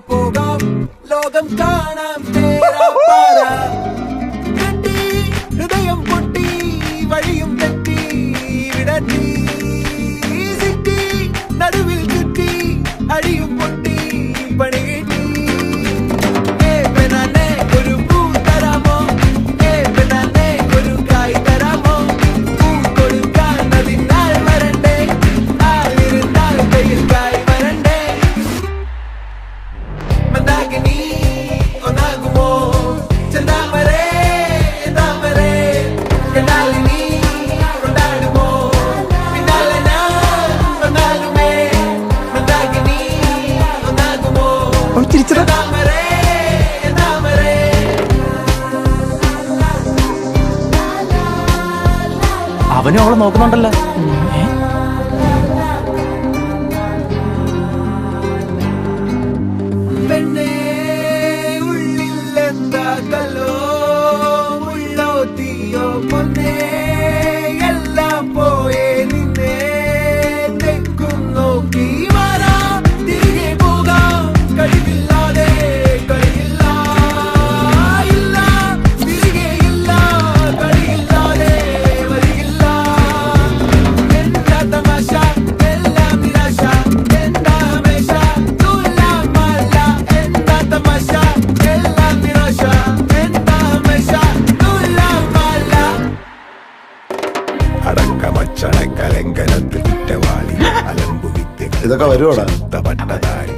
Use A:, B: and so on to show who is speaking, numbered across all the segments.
A: പോകാം ലോകം കാണാം തേരാപ്പാര കെട്ടി ഹൃദയം പൊട്ടി വഴിയും തെറ്റി വിടട്ടി സിറ്റി നടുവിൽ ചുറ്റി അഴിയും പൊട്ടി പണി കിട്ടി ഒരു പൂ തരാമോ ഒരു കായ് തരാമോ പൂ കൊടുക്കാൻ അതിനാൾ വരണ്ടേ ആളിരുന്നാൽ കയ്യിൽ കായ് വരണ്ടേ മന്ദാകിനി ഒന്നാകുമോ ചെന്താമരേ താമരേ കണ്ടാലിനി കൊണ്ടാടുമോ പിന്നാലെ ഞാൻ വന്നാലുമേ മന്ദാകിനി ഒന്നാകുമോ താമരേ താമരേ
B: അവനും അവളെ നോക്കുന്നുണ്ടല്ലോ.
A: പെണ്ണേ ഉള്ളിൽ എന്താ കല്ലോ മുള്ളോ തീയോ പൊന്നേ എല്ലാം പോയേ നിന്നെ തെക്കും നോക്കി വരാം തിരികെ പോകാം കഴിവില്ലാതെ കളിയില്ല ഇല്ല തിരികെ ഇല്ല കളിയില്ലാതെ വരികില്ല എന്താ തമാശ എല്ലാം നിരാശ എന്താ ഹമേശ തുലാമല്ല എന്താ തമാശ എല്ലാം നിരാശ എന്താ ഹമേശ തുലാമല്ല
C: അടക്കമച്ചടക്കലങ്കനത്തിൽ കുറ്റവാളി അലമ്പു വിദ്യകൾ
D: ഇതൊക്കെ വരുവോടാ?
C: പട്ടതാരി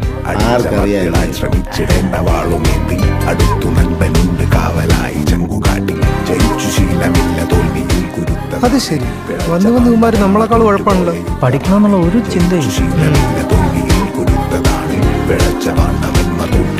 D: ആർക്കറിയാം?
C: ശ്രമിച്ചിടേണ്ട വാളുമേന്തി അടുത്തു നൻപനുണ്ട് കാവലായി ചങ്കുകാട്ടി ജയിച്ചു ശീലമില്ല തോൽവിയിൽ കുരുത്ത
E: അത് ശരി, വന്ന് വന്ന് ഇവന്മാര് നമ്മളെക്കാൾ കുഴപ്പമാണല്ലോ.
B: പഠിക്കണമെന്നുള്ള ഒരു ചിന്തയും
C: ശീലമില്ല തോൽവിയിൽ കുരുത്തതാണ് പിഴച്ച പാണ്ഡവന്മ തൊട്ട്